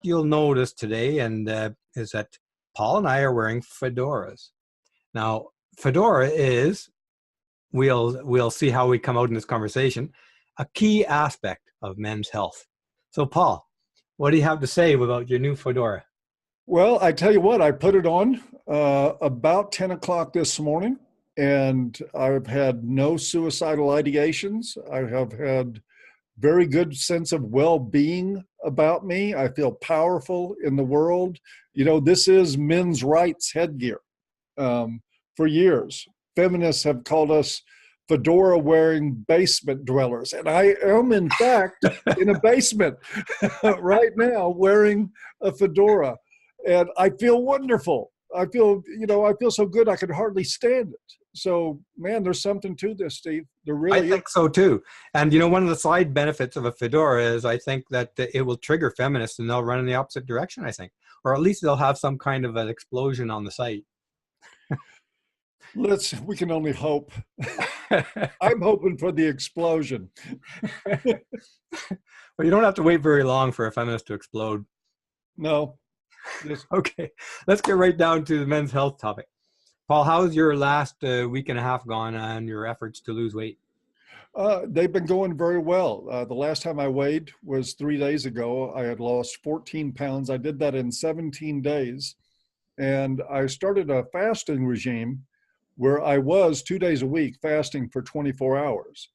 you'll notice today is that Paul and I are wearing fedoras. Now, fedora is, we'll see how we come out in this conversation, a key aspect of men's health. So, Paul, what do you have to say about your new fedora? Well, I tell you what, I put it on about 10 o'clock this morning, and I've had no suicidal ideations. I have had very good sense of well-being about me. I feel powerful in the world. You know, this is men's rights headgear. For years, feminists have called us fedora-wearing basement dwellers. And I am, in fact, in a basement right now wearing a fedora. And I feel wonderful. I feel so good I could hardly stand it. So, man, there's something to this, Steve. There really is. I think so too. And one of the side benefits of a fedora is I think that it will trigger feminists and they'll run in the opposite direction, I think. Or at least they'll have some kind of an explosion on the site. We can only hope. I'm hoping for the explosion. Well, you don't have to wait very long for a feminist to explode. No. Okay, let's get right down to the men's health topic. Paul, how's your last week and a half gone on your efforts to lose weight? They've been going very well. The last time I weighed was 3 days ago. I had lost 14 pounds. I did that in 17 days. And I started a fasting regime where I was 2 days a week fasting for 24 hours.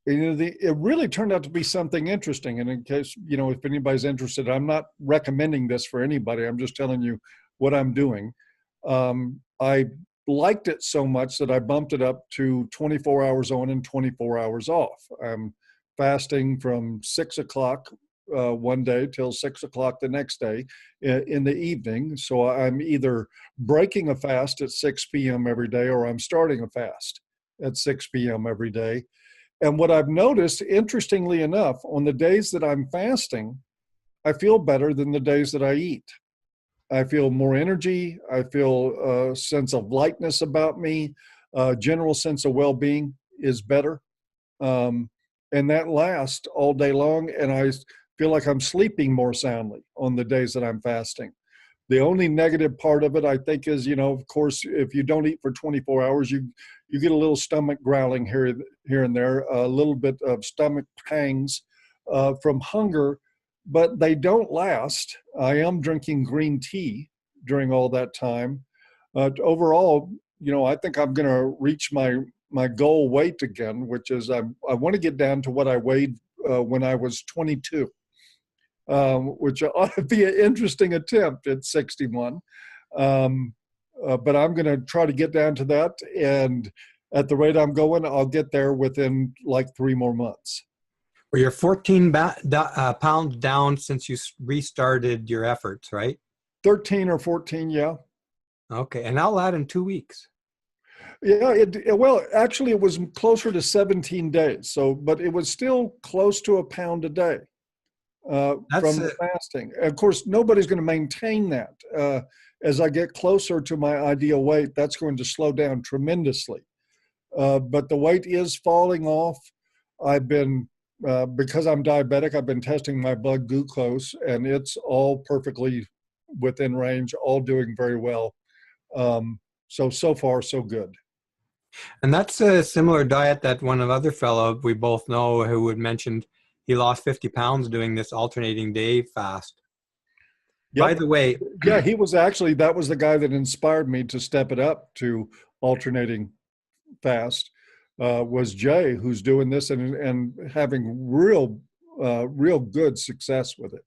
And it really turned out to be something interesting. And in case, if anybody's interested, I'm not recommending this for anybody. I'm just telling you what I'm doing. I liked it so much that I bumped it up to 24 hours on and 24 hours off. I'm fasting from 6 o'clock one day till 6 o'clock the next day in the evening. So I'm either breaking a fast at 6 p.m. every day or I'm starting a fast at 6 p.m. every day. And what I've noticed, interestingly enough, on the days that I'm fasting, I feel better than the days that I eat. I feel more energy. I feel a sense of lightness about me. General sense of well-being is better. And that lasts all day long. And I feel like I'm sleeping more soundly on the days that I'm fasting. The only negative part of it, I think, is, of course, if you don't eat for 24 hours, you get a little stomach growling here and there, a little bit of stomach pangs from hunger, but they don't last. I am drinking green tea during all that time. Overall, I think I'm going to reach my goal weight again, which is I want to get down to what I weighed when I was 22. Which ought to be an interesting attempt at 61. But I'm going to try to get down to that. And at the rate I'm going, I'll get there within like 3 more months. Well, you're 14 pounds down since you restarted your efforts, right? 13 or 14, yeah. Okay, and I'll add in 2 weeks. Yeah, well, actually, it was closer to 17 days. But it was still close to a pound a day. From the fasting. Of course, nobody's going to maintain that. As I get closer to my ideal weight, that's going to slow down tremendously. But the weight is falling off. I've been, because I'm diabetic, I've been testing my blood glucose, and it's all perfectly within range, all doing very well. So far, so good. And that's a similar diet that one other fellow we both know who had mentioned he lost 50 pounds doing this alternating day fast. Yep. By the way. Yeah, that was the guy that inspired me to step it up to alternating fast, was Jay, who's doing this and having real good success with it.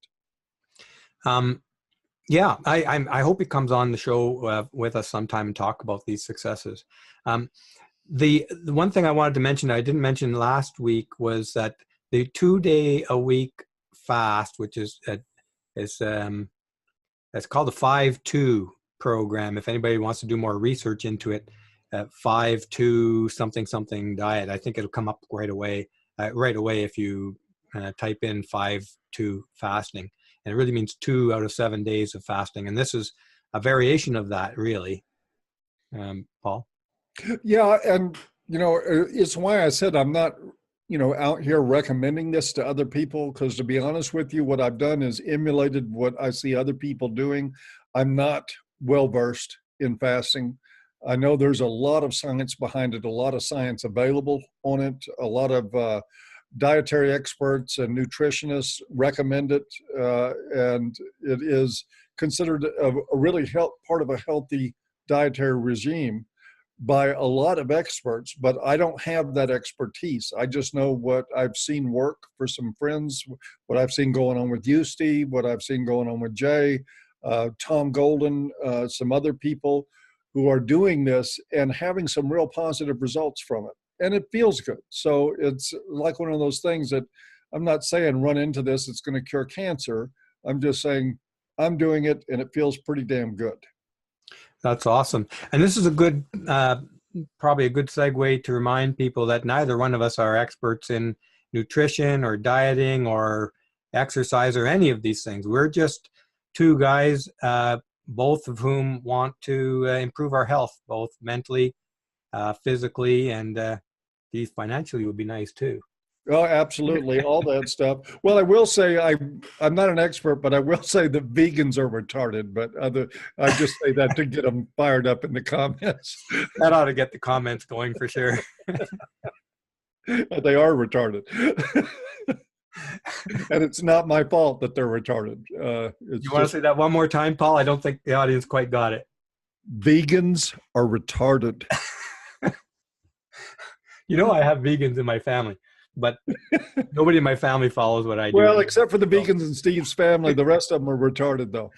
Yeah, I hope he comes on the show with us sometime and talk about these successes. The one thing I wanted to mention that I didn't mention last week was that the 2-day-a-week fast, which is it's called the 5-2 program. If anybody wants to do more research into it, 5-2 something diet. I think it'll come up right away if you type in 5-2 fasting. And it really means 2 out of 7 days of fasting. And this is a variation of that, really. Paul? Yeah, and it's why I said I'm not out here recommending this to other people, because to be honest with you, what I've done is emulated what I see other people doing. I'm not well versed in fasting. I know there's a lot of science behind it, a lot of science available on it, a lot of dietary experts and nutritionists recommend it, and it is considered a really part of a healthy dietary regime by a lot of experts, but I don't have that expertise. I just know what I've seen work for some friends, what I've seen going on with you, Steve, what I've seen going on with Jay, Tom Golden, some other people who are doing this and having some real positive results from it. And it feels good. So it's like one of those things that I'm not saying run into this, it's going to cure cancer. I'm just saying I'm doing it and it feels pretty damn good. That's awesome. And this is probably a good segue to remind people that neither one of us are experts in nutrition or dieting or exercise or any of these things. We're just two guys, both of whom want to improve our health, both mentally, physically, and financially would be nice too. Oh, absolutely. All that stuff. Well, I will say I'm not an expert, but I will say that vegans are retarded. But I just say that to get them fired up in the comments. That ought to get the comments going for sure. They are retarded. And it's not my fault that they're retarded. You want to say that one more time, Paul? I don't think the audience quite got it. Vegans are retarded. I have vegans in my family, but nobody in my family follows what I do. Well, except for the vegans in Steve's family, the rest of them are retarded, though.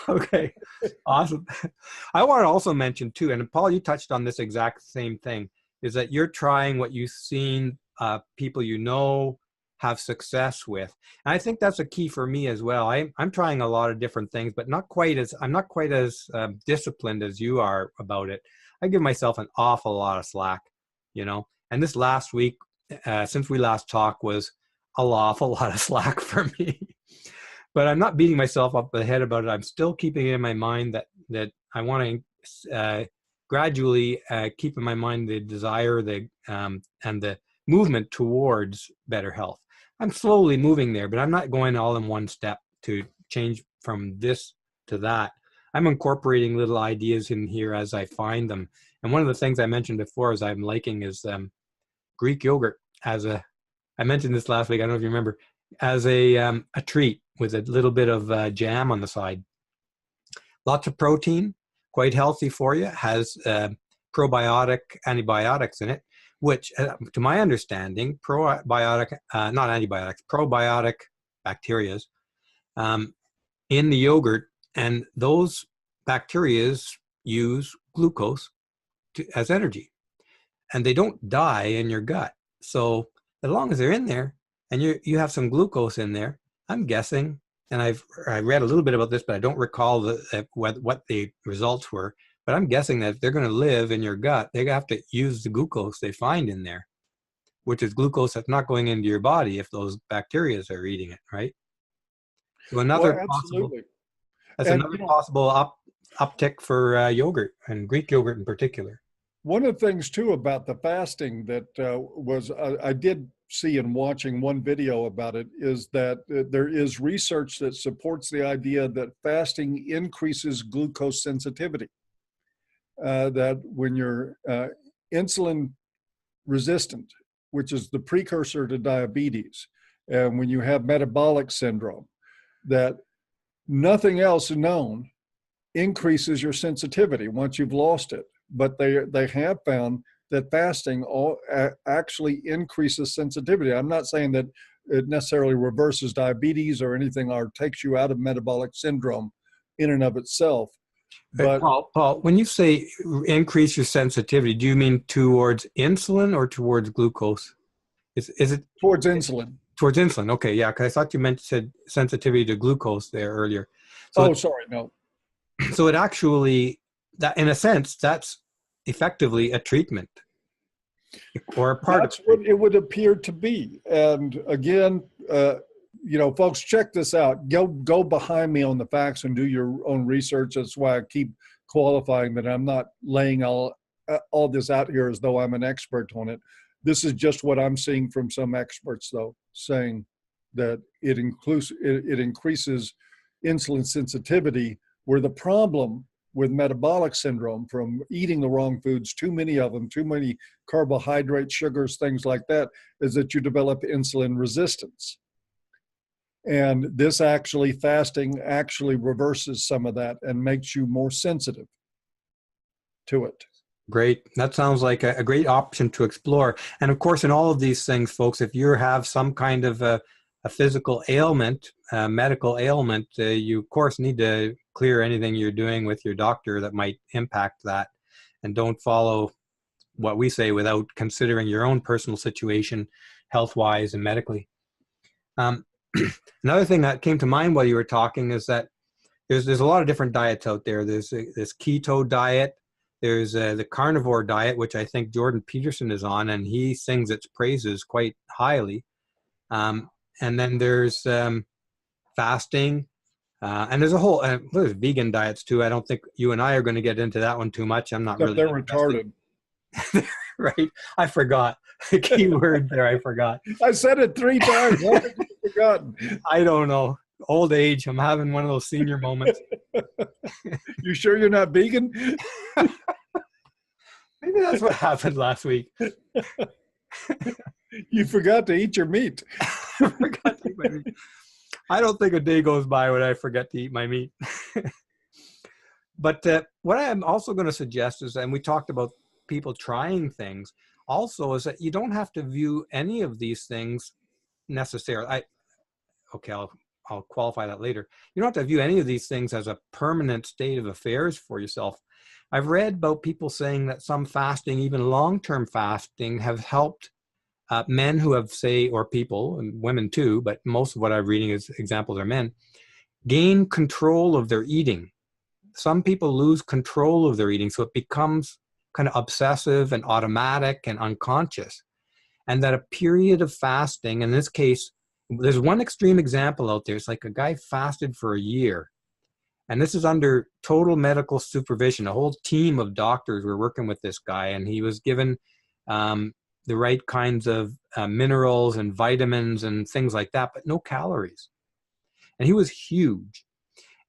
Okay, awesome. I want to also mention too, and Paul, you touched on this exact same thing, is that you're trying what you've seen people have success with. And I think that's a key for me as well. I'm trying a lot of different things, but I'm not quite as disciplined as you are about it. I give myself an awful lot of slack, and this last week, since we last talked, was an awful lot of slack for me. But I'm not beating myself up the head about it. I'm still keeping it in my mind that I want to gradually keep in my mind the desire, and the movement towards better health. I'm slowly moving there, but I'm not going all in one step to change from this to that. I'm incorporating little ideas in here as I find them. And one of the things I mentioned before is I'm liking is Greek yogurt I mentioned this last week, I don't know if you remember, as a treat with a little bit of jam on the side. Lots of protein, quite healthy for you, has probiotic antibiotics in it, which to my understanding, probiotic bacterias in the yogurt, and those bacterias use glucose as energy, and they don't die in your gut. So as long as they're in there and you have some glucose in there, I'm guessing, and I read a little bit about this, but I don't recall what the results were, but I'm guessing that if they're going to live in your gut, they have to use the glucose they find in there, which is glucose that's not going into your body if those bacteria are eating it, right? So another possible uptick for yogurt, and Greek yogurt in particular. One of the things too about the fasting that I did see in watching one video about it is that there is research that supports the idea that fasting increases glucose sensitivity. That when you're insulin resistant, which is the precursor to diabetes, and when you have metabolic syndrome, that nothing else known increases your sensitivity once you've lost it. But they have found that fasting actually increases sensitivity. I'm not saying that it necessarily reverses diabetes or anything, or takes you out of metabolic syndrome in and of itself. But Paul, when you say increase your sensitivity, do you mean towards insulin or towards glucose? Is it towards insulin? Towards insulin. Okay, yeah, because I thought you said sensitivity to glucose there earlier. So sorry, no. So it actually, that in a sense, that's effectively a treatment or a part That's what it would appear to be. And again, folks, check this out. Go behind me on the facts and do your own research. That's why I keep qualifying that I'm not laying all this out here as though I'm an expert on it. This is just what I'm seeing from some experts, though, saying that it increases insulin sensitivity, where the problem with metabolic syndrome from eating the wrong foods, too many of them, too many carbohydrates, sugars, things like that, is that you develop insulin resistance. And this fasting actually reverses some of that and makes you more sensitive to it. Great. That sounds like a great option to explore. And of course, in all of these things, folks, if you have some kind of a physical ailment, a medical ailment, you of course need to clear anything you're doing with your doctor that might impact that. And don't follow what we say without considering your own personal situation, health-wise and medically. Another thing that came to mind while you were talking is that there's a lot of different diets out there. There's this keto diet. There's the carnivore diet, which I think Jordan Peterson is on, and he sings its praises quite highly. And then there's fasting, and there's a whole there's vegan diets too. I don't think you and I are going to get into that one too much. I'm not really. They're retarded. Right. I forgot the key word there. I forgot. I said it 3 times. How have you forgotten? I don't know. Old age. I'm having one of those senior moments. You sure you're not vegan? Maybe that's what happened last week. You forgot to eat your meat. I forgot to eat my meat. I don't think a day goes by when I forget to eat my meat. But what I'm also going to suggest is, and we talked about people trying things, also is that you don't have to view any of these things necessarily. I'll qualify that later. You don't have to view any of these things as a permanent state of affairs for yourself. I've read about people saying that some fasting, even long-term fasting, have helped men who have, say, or people, and women too, but most of what I'm reading is examples are men, gain control of their eating. Some people lose control of their eating, so it becomes kind of obsessive and automatic and unconscious. And that a period of fasting, in this case, there's one extreme example out there. It's like a guy fasted for a year. And this is under total medical supervision. A whole team of doctors were working with this guy, and he was given the right kinds of minerals and vitamins and things like that, but no calories. And he was huge.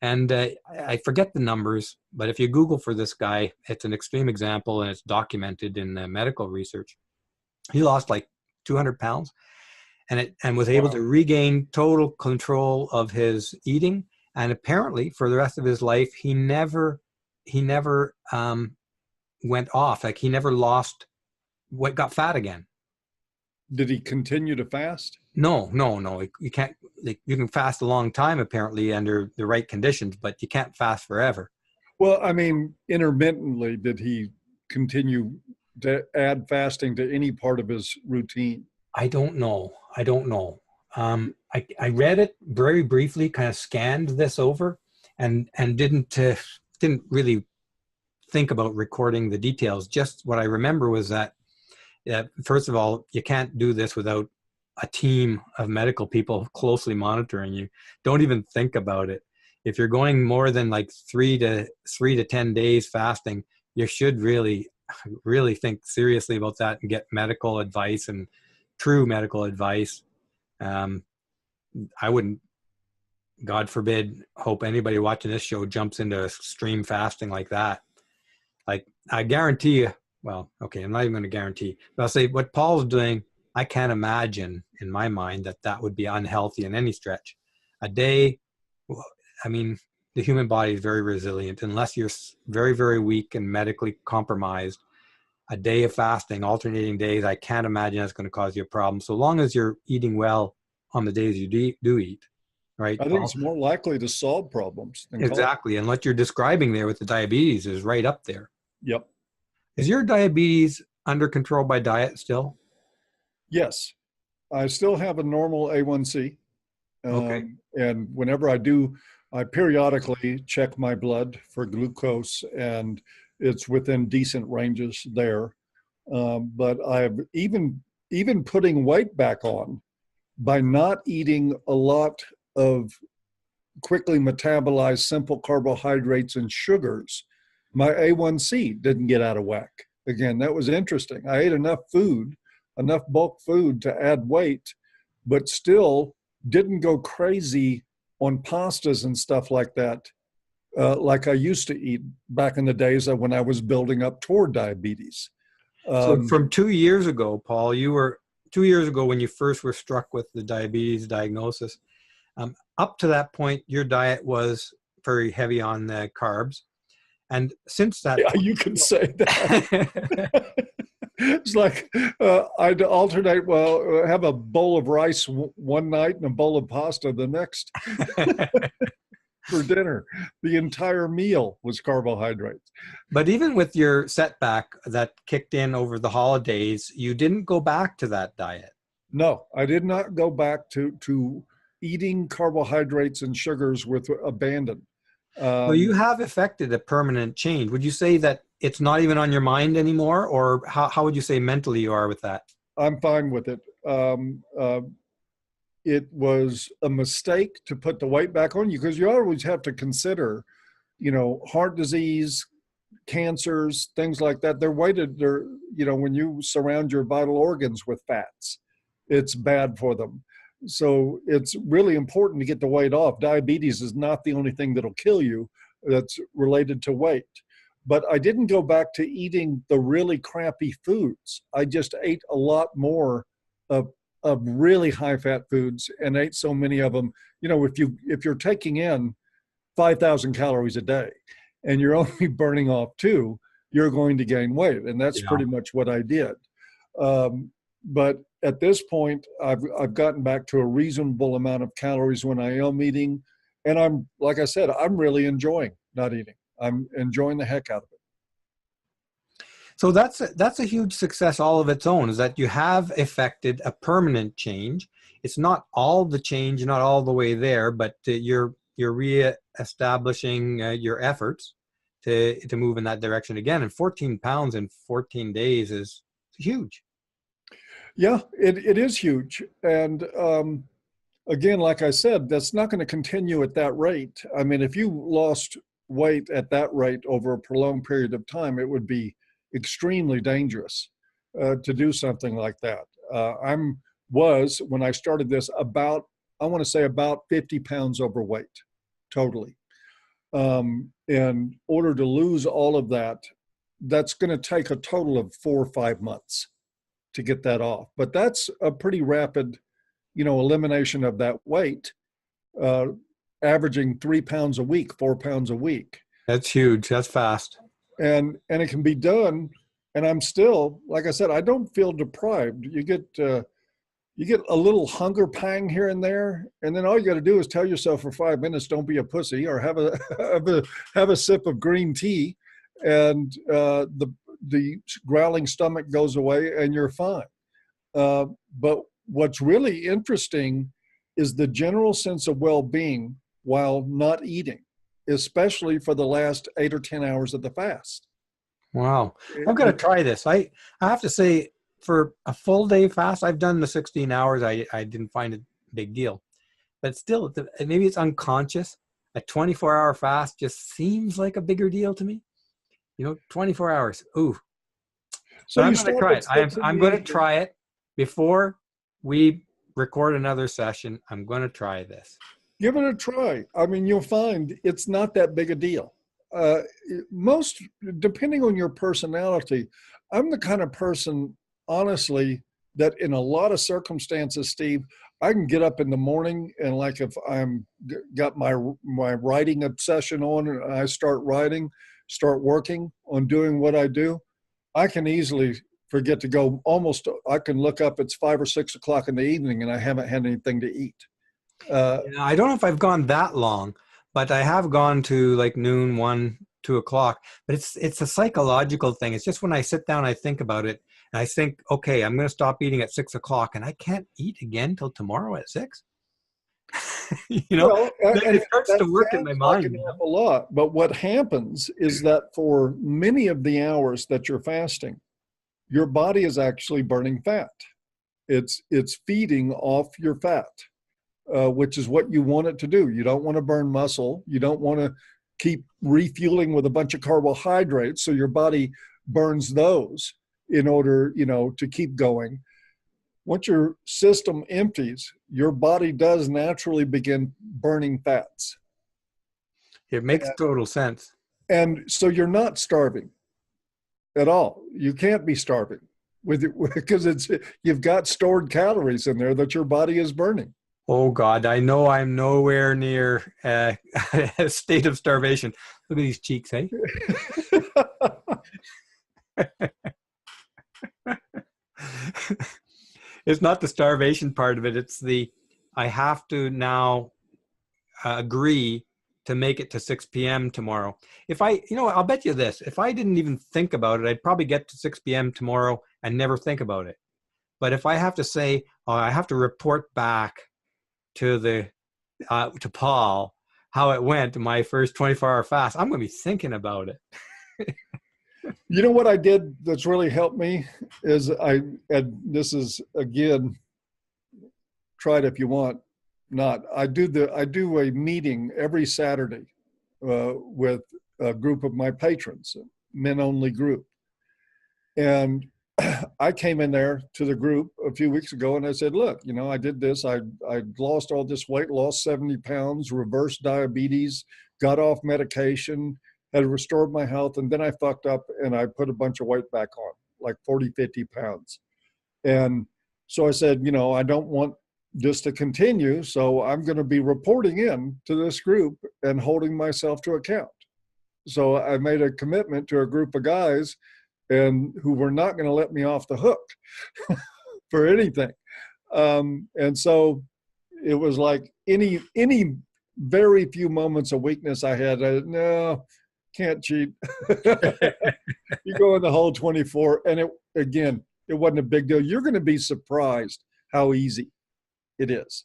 And I forget the numbers, but if you Google for this guy, it's an extreme example, and it's documented in medical research. He lost like 200 pounds and was able to regain total control of his eating. And apparently for the rest of his life, he never went off. Like he never got fat again. Did he continue to fast? No. You can't. You can fast a long time apparently under the right conditions, but you can't fast forever. Well, I mean, intermittently, did he continue to add fasting to any part of his routine? I don't know. I read it very briefly, kind of scanned this over, and didn't really think about recording the details. Just what I remember was that, first of all, you can't do this without a team of medical people closely monitoring you. Don't even think about it. If you're going more than like 3 to 10 days fasting, you should really think seriously about that and get medical advice, and true medical advice. I wouldn't, God forbid, hope anybody watching this show jumps into extreme fasting like that. Like, I guarantee you, well, okay, I'm not even going to guarantee, but I'll say what Paul's doing, I can't imagine in my mind that would be unhealthy in any stretch. A day, I mean, the human body is very resilient. Unless you're very, very weak and medically compromised, a day of fasting, alternating days, I can't imagine that's going to cause you a problem. So long as you're eating well on the days you do eat, right? I think it's more likely to solve problems. Exactly. And what you're describing there with the diabetes is right up there. Yep. Is your diabetes under control by diet still? Yes. I still have a normal A1C. Okay. And whenever I do, I periodically check my blood for glucose, and it's within decent ranges there. But I've even putting weight back on by not eating a lot of quickly metabolized simple carbohydrates and sugars. My A1C didn't get out of whack. Again, that was interesting. I ate enough food enough bulk food to add weight, but still didn't go crazy on pastas and stuff like that, like I used to eat back in the days of when I was building up toward diabetes. So from 2 years ago, Paul, you were 2 years ago when you first were struck with the diabetes diagnosis. Up to that point, your diet was very heavy on the carbs. And since that Yeah, point, you can say that. It's like I'd alternate, well, have a bowl of rice one night and a bowl of pasta the next for dinner. The entire meal was carbohydrates. But even with your setback that kicked in over the holidays, you didn't go back to that diet. No, I did not go back to eating carbohydrates and sugars with abandon. So you have effected a permanent change. Would you say that it's not even on your mind anymore, or how would you say mentally you are with that? I'm fine with it. It was a mistake to put the weight back on you because you always have to consider, heart disease, cancers, things like that. They're, when you surround your vital organs with fats, it's bad for them. So it's really important to get the weight off. Diabetes is not the only thing that'll kill you that's related to weight. But I didn't go back to eating the really crappy foods. I just ate a lot more of really high fat foods and ate so many of them. If you're taking in 5,000 calories a day and you're only burning off 2, you're going to gain weight. And that's pretty much what I did. But at this point, I've gotten back to a reasonable amount of calories when I am eating. And like I said, I'm really enjoying not eating. I'm enjoying the heck out of it. So that's a huge success all of its own, is that you have effected a permanent change. It's not all the change, not all the way there, but you're re-establishing your efforts to move in that direction again. And 14 pounds in 14 days is huge. Yeah, it is huge. And again, like I said, that's not going to continue at that rate. I mean, if you lost weight at that rate over a prolonged period of time, it would be extremely dangerous to do something like that. When I started this, about 50 pounds overweight, totally. In order to lose all of that, that's going to take a total of 4 or 5 months to get that off. But that's a pretty rapid, elimination of that weight, averaging 3 pounds a week, 4 pounds a week. That's huge. That's fast. And it can be done. And I'm still, like I said, I don't feel deprived. You get a little hunger pang here and there, and then all you got to do is tell yourself for 5 minutes, "Don't be a pussy," or have a sip of green tea, and the growling stomach goes away, and you're fine. But what's really interesting is the general sense of well-being while not eating, especially for the last 8 or 10 hours of the fast. Wow. I'm going to try this. I have to say, for a full day fast, I've done the 16 hours. I didn't find it a big deal. But still, maybe it's unconscious. A 24-hour fast just seems like a bigger deal to me. 24 hours. Ooh. So I'm going to try it. I'm going to try it before we record another session. I'm going to try this. Give it a try. I mean, you'll find it's not that big a deal. Depending on your personality, I'm the kind of person, honestly, that in a lot of circumstances, Steve, I can get up in the morning and, like, if I'm got my writing obsession on and I start working on doing what I do, I can easily forget to go. I can look up, it's 5 or 6 o'clock in the evening and I haven't had anything to eat. I don't know if I've gone that long, but I have gone to like noon, 1, 2 o'clock. But it's a psychological thing. It's just when I sit down, I think about it, and I think, okay, I'm going to stop eating at 6 o'clock, and I can't eat again till tomorrow at 6. It starts to work in my mind. A lot, but what happens is that for many of the hours that you're fasting, your body is actually burning fat. It's feeding off your fat. Which is what you want it to do. You don't want to burn muscle. You don't want to keep refueling with a bunch of carbohydrates. So your body burns those in order, to keep going. once your system empties, your body does naturally begin burning fats. It makes total sense. And so you're not starving at all. You can't be starving with it because you've got stored calories in there that your body is burning. Oh God, I know I'm nowhere near a state of starvation. Look at these cheeks, hey? It's not the starvation part of it. It's I have to now agree to make it to 6 p.m. tomorrow. I'll bet you this. If I didn't even think about it, I'd probably get to 6 p.m. tomorrow and never think about it. But if I have to say, I have to report back to Paul how it went, my first 24-hour fast, I'm going to be thinking about it. You know what I did that's really helped me is and this is again, try it if you want, not. I do a meeting every Saturday with a group of my patrons, men only group. And I came in there to the group a few weeks ago and I said, look, I did this. I lost all this weight, lost 70 pounds, reversed diabetes, got off medication, had restored my health. And then I fucked up and I put a bunch of weight back on, like 40, 50 pounds. And so I said, I don't want this to continue. So I'm going to be reporting in to this group and holding myself to account. So I made a commitment to a group of guys and who were not going to let me off the hook for anything. And so it was like any very few moments of weakness I had, no, can't cheat. You go in the whole 24 and it wasn't a big deal. You're going to be surprised how easy it is.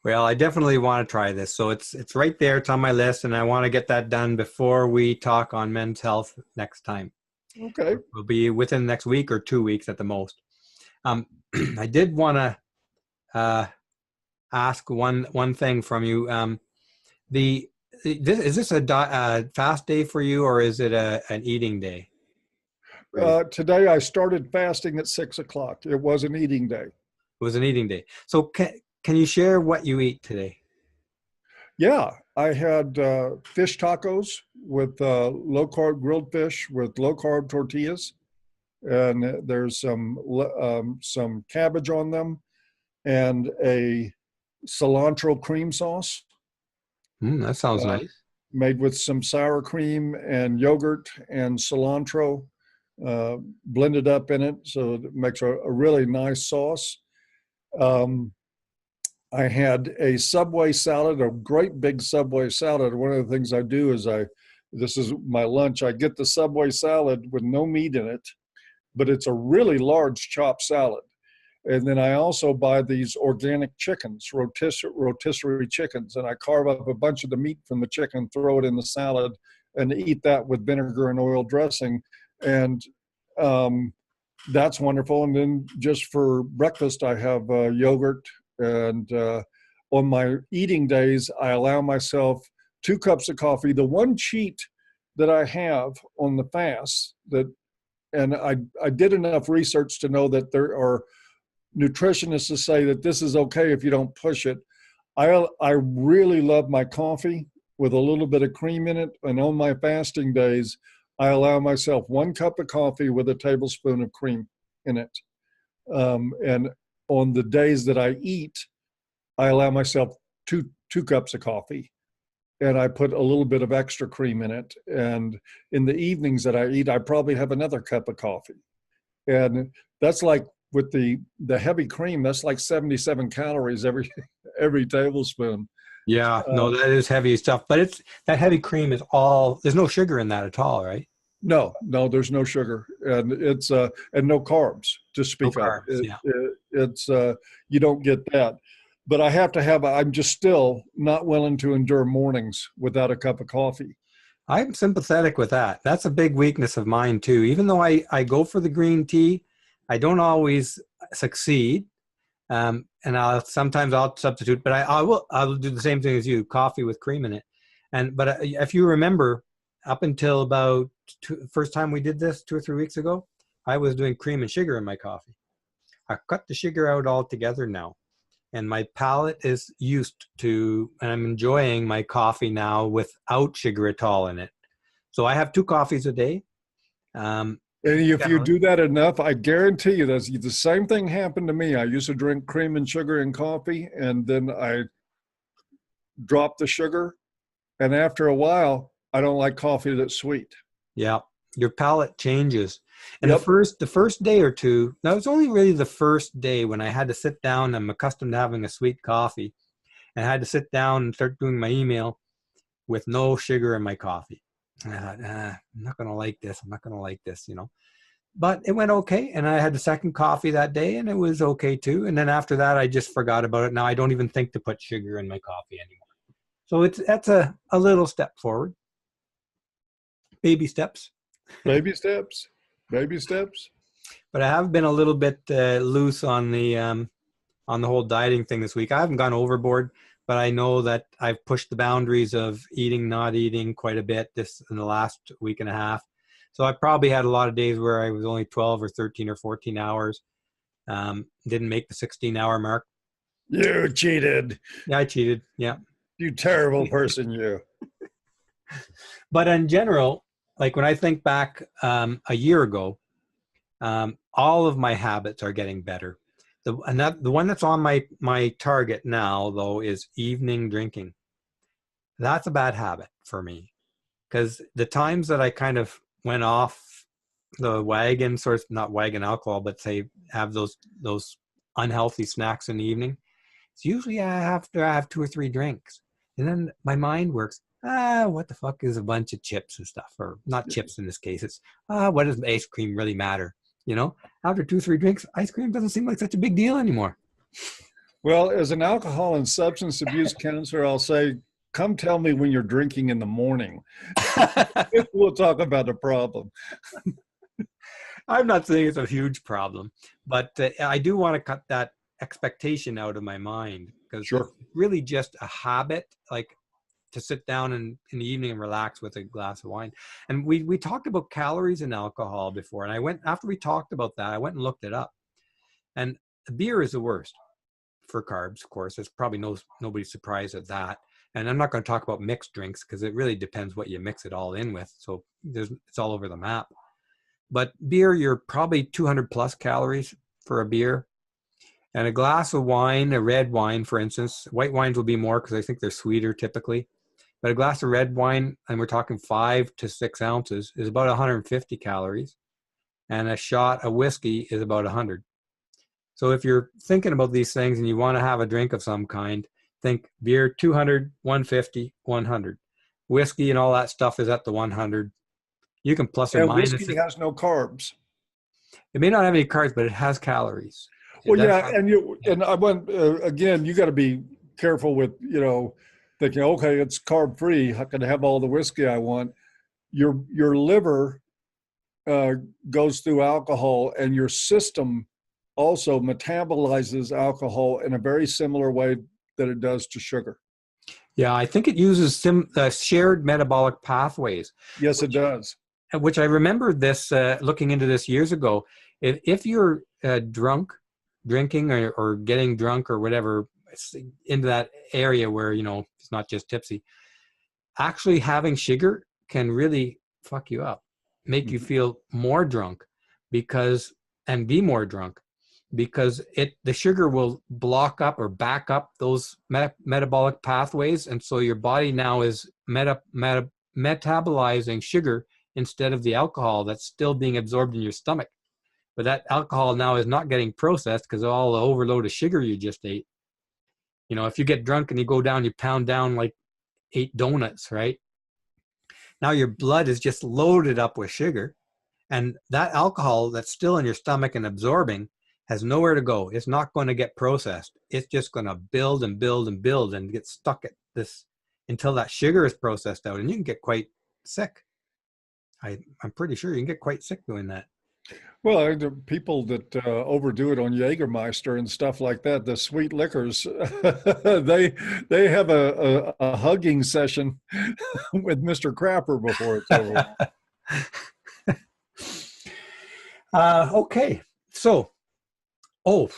Well, I definitely want to try this. So it's right there. It's on my list and I want to get that done before we talk on men's health next time. Okay. It'll be within the next week or 2 weeks at the most. I did want to ask one thing from you. Is this a fast day for you, or is it an eating day? Today I started fasting at 6 o'clock. It was an eating day. It was an eating day. So can you share what you eat today? Yeah, I had fish tacos with low-carb grilled fish with low-carb tortillas, and there's some cabbage on them, and a cilantro cream sauce. That sounds nice. Made with some sour cream and yogurt and cilantro blended up in it, so it makes a really nice sauce. I had a Subway salad, a great big Subway salad. One of the things I do is this is my lunch. I get the Subway salad with no meat in it, but it's a really large chopped salad. And then I also buy these organic chickens, rotisserie chickens, and I carve up a bunch of the meat from the chicken, throw it in the salad, and eat that with vinegar and oil dressing. And that's wonderful. And then just for breakfast, I have yogurt. And on my eating days, I allow myself 2 cups of coffee. The one cheat that I have on the fast and I did enough research to know that there are nutritionists to say that this is okay if you don't push it. I really love my coffee with a little bit of cream in it. And on my fasting days, I allow myself 1 cup of coffee with a tablespoon of cream in it. And on the days that I eat, I allow myself two cups of coffee, and I put a little bit of extra cream in it. And in the evenings that I eat, I probably have another cup of coffee. And that's like with the heavy cream, that's like 77 calories every tablespoon. Yeah, no, that is heavy stuff. But that heavy cream is there's no sugar in that at all, right? No, there's no sugar, and it's and no carbs to speak of. It's you don't get that. But I have to I'm just still not willing to endure mornings without a cup of coffee. I'm sympathetic with that. That's a big weakness of mine too. Even though I go for the green tea, I don't always succeed. And sometimes I'll substitute, but I'll do the same thing as you, coffee with cream in it. But if you remember, up until about first time we did this 2 or 3 weeks ago, I was doing cream and sugar in my coffee. I cut the sugar out altogether now. And my palate is used to, and I'm enjoying my coffee now without sugar at all in it. So I have 2 coffees a day. Um, And if you Generally. do that enough, I guarantee you that's the same thing happened to me. I used to drink cream and sugar in coffee, and then I dropped the sugar. And after a while, I don't like coffee that's sweet. Yeah, your palate changes. And Yep. the first day or two, that was only really the first day when I had to sit down. I'm accustomed to having a sweet coffee, and I had to sit down and start doing my email with no sugar in my coffee. And I thought, I'm not going to like this. I'm not going to like this, But it went okay. And I had the second coffee that day, and it was okay too. And then after that, I just forgot about it. Now I don't even think to put sugar in my coffee anymore. So that's a little step forward. Baby steps. Baby steps. Baby steps. But I have been a little bit loose on the whole dieting thing this week. I haven't gone overboard, but I know that I've pushed the boundaries of eating, not eating quite a bit this in the last week and a half. So I probably had a lot of days where I was only 12 or 13 or 14 hours. Didn't make the 16-hour mark. You cheated. Yeah, I cheated. Yeah. You terrible person, you. But in general, like when I think back a year ago, all of my habits are getting better. The one that's on my target now, though, is evening drinking. That's a bad habit for me, because the times that I kind of went off the wagon, sort of not wagon alcohol, but say have those unhealthy snacks in the evening, it's usually after I have 2 or 3 drinks, and then my mind works. What the fuck is a bunch of chips and stuff, or not chips in this case? It's what does ice cream really matter? After 2, 3 drinks, ice cream doesn't seem like such a big deal anymore. Well, as an alcohol and substance abuse counselor, I'll say, come tell me when you're drinking in the morning. We'll talk about the problem. I'm not saying it's a huge problem, but I do want to cut that expectation out of my mind, because Sure. it's really just a habit, like to sit down in the evening and relax with a glass of wine. And we talked about calories in alcohol before, and after we talked about that, I went and looked it up. And beer is the worst for carbs, of course. There's probably nobody's surprised at that. And I'm not going to talk about mixed drinks, because it really depends what you mix it all in with. So it's all over the map. But beer, you're probably 200 plus calories for a beer. And a glass of wine, a red wine, for instance, white wines will be more because I think they're sweeter typically. But a glass of red wine, and we're talking 5 to 6 ounces, is about 150 calories. And a shot of whiskey is about 100. So if you're thinking about these things and you want to have a drink of some kind, think beer 200, 150, 100. Whiskey and all that stuff is at the 100. You can plus or And minus whiskey it. has no carbs. It may not have any carbs, but it has calories. Well, yeah, and I went again. You got to be careful with thinking, okay, it's carb free. I can have all the whiskey I want. Your liver goes through alcohol, and your system also metabolizes alcohol in a very similar way that it does to sugar. Yeah, I think it uses shared metabolic pathways. Yes, it does. Which I remember this looking into this years ago. If you're drinking or getting drunk or whatever, into that area where it's not just tipsy, actually having sugar can really fuck you up, make you feel more drunk, and be more drunk, because the sugar will block up or back up those metabolic pathways, and so your body now is metabolizing sugar instead of the alcohol that's still being absorbed in your stomach. But that alcohol now is not getting processed because of all the overload of sugar you just ate. If you get drunk and you go down, you pound down like 8 donuts, right? Now your blood is just loaded up with sugar, and that alcohol that's still in your stomach and absorbing has nowhere to go. It's not going to get processed. It's just going to build and build and build and get stuck at this until that sugar is processed out, and you can get quite sick. I'm pretty sure you can get quite sick doing that. Well, the people that overdo it on Jägermeister and stuff like that, the sweet liquors, they have a hugging session with Mr. Crapper before it's over. Okay, so Oh,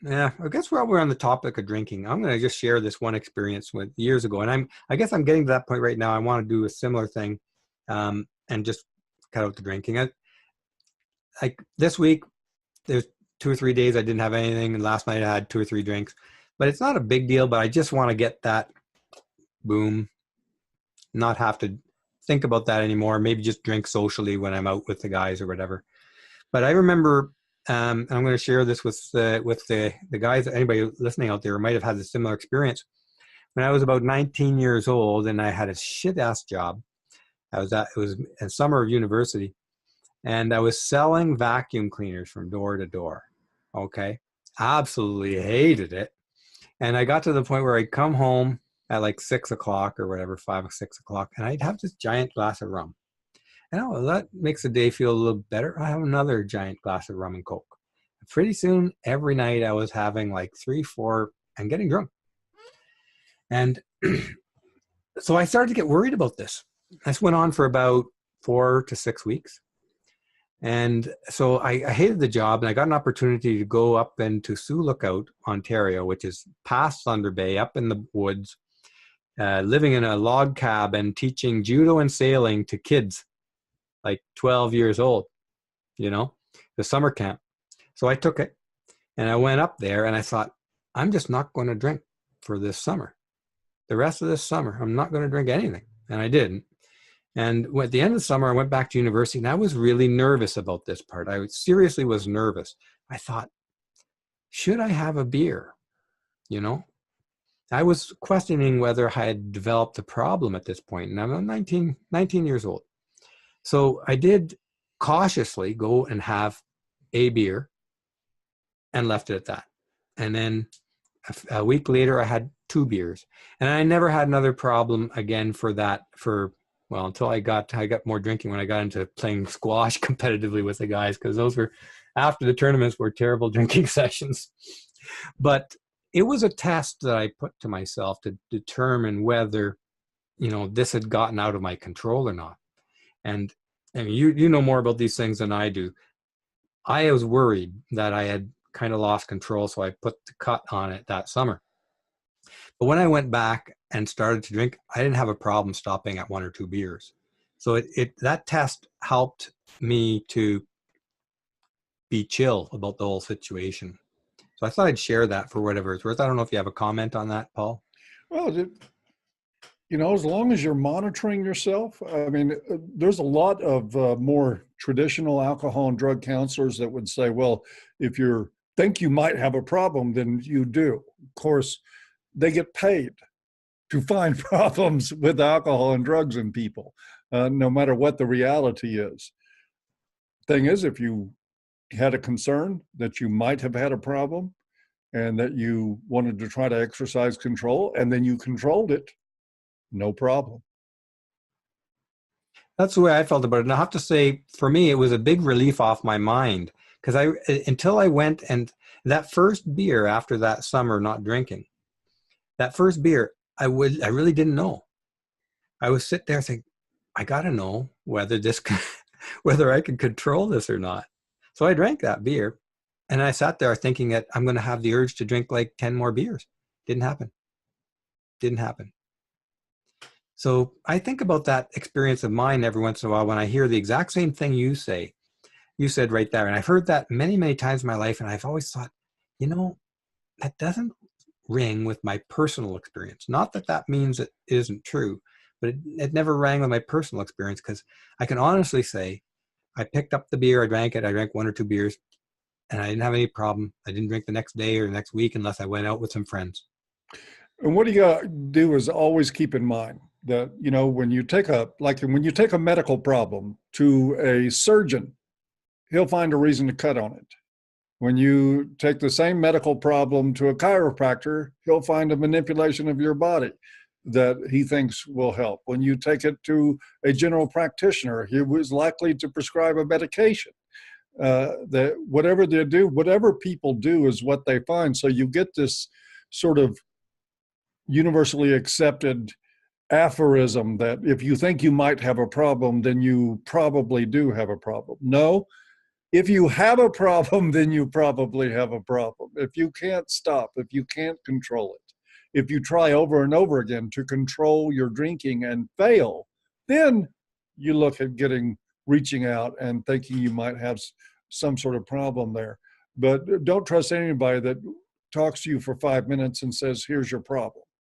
yeah. I guess while we're on the topic of drinking, I'm going to just share this one experience with years ago. And I guess I'm getting to that point right now. I want to do a similar thing, and just cut out the drinking. Like this week, there's 2 or 3 days I didn't have anything. And last night I had 2 or 3 drinks, but it's not a big deal, but I just want to get that boom, not have to think about that anymore. Maybe just drink socially when I'm out with the guys or whatever. But I remember, and I'm going to share this with the guys, anybody listening out there who might have had a similar experience. When I was about 19 years old and I had a shit ass job, it was in summer of university, and I was selling vacuum cleaners from door to door. Okay. Absolutely hated it. And I got to the point where I'd come home at like 6 o'clock or whatever, 5 or 6 o'clock, and I'd have this giant glass of rum. And oh, that makes the day feel a little better. I have another giant glass of rum and Coke. Pretty soon, every night I was having like 3, 4, and getting drunk. And so I started to get worried about this. This went on for about 4 to 6 weeks. And so I hated the job, and I got an opportunity to go up into Sioux Lookout, Ontario, which is past Thunder Bay, up in the woods, living in a log cabin, teaching judo and sailing to kids like 12 years old, the summer camp. So I took it, and I went up there, and I thought, I'm just not going to drink for this summer. The rest of this summer, I'm not going to drink anything. And I didn't. And at the end of the summer, I went back to university, and I was really nervous about this part. I seriously was nervous. I thought, should I have a beer? I was questioning whether I had developed a problem at this point, and I'm 19 years old. So I did cautiously go and have a beer and left it at that. And then a week later, I had 2 beers, and I never had another problem again until I got more drinking when I got into playing squash competitively with the guys, because those were, after the tournaments, were terrible drinking sessions. But it was a test that I put to myself to determine whether, this had gotten out of my control or not. And you know more about these things than I do. I was worried that I had kind of lost control, so I put the cut on it that summer. But when I went back and started to drink, I didn't have a problem stopping at 1 or 2 beers. So that test helped me to be chill about the whole situation. So I thought I'd share that for whatever it's worth. I don't know if you have a comment on that, Paul. Well, as long as you're monitoring yourself, I mean, there's a lot of more traditional alcohol and drug counselors that would say, well, if you think you might have a problem, then you do. Of course, they get paid to find problems with alcohol and drugs in people, no matter what the reality is. Thing is, if you had a concern that you might have had a problem and that you wanted to try to exercise control, and then you controlled it, no problem. That's the way I felt about it. And I have to say, for me, it was a big relief off my mind, because until I went and that first beer after that summer not drinking, that first beer, I really didn't know. I was sitting there thinking, I got to know whether I could control this or not. So I drank that beer, and I sat there thinking that I'm going to have the urge to drink like 10 more beers. Didn't happen. So I think about that experience of mine every once in a while when I hear the exact same thing you said right there. And I've heard that many, many times in my life. And I've always thought, that doesn't ring with my personal experience. Not that that means it isn't true, but it never rang with my personal experience, because I can honestly say I picked up the beer, I drank it, I drank 1 or 2 beers, and I didn't have any problem. I didn't drink the next day or the next week unless I went out with some friends. And what you got to do is always keep in mind that, when you take a medical problem to a surgeon, he'll find a reason to cut on it. When you take the same medical problem to a chiropractor, he'll find a manipulation of your body that he thinks will help. When you take it to a general practitioner, he was likely to prescribe a medication. That whatever they do, whatever people do is what they find. So you get this sort of universally accepted aphorism that if you think you might have a problem, then you probably do have a problem. No, if you have a problem, then you probably have a problem. If you can't stop, if you can't control it, if you try over and over again to control your drinking and fail, then you look at reaching out and thinking you might have some sort of problem there. But don't trust anybody that talks to you for 5 minutes and says, here's your problem.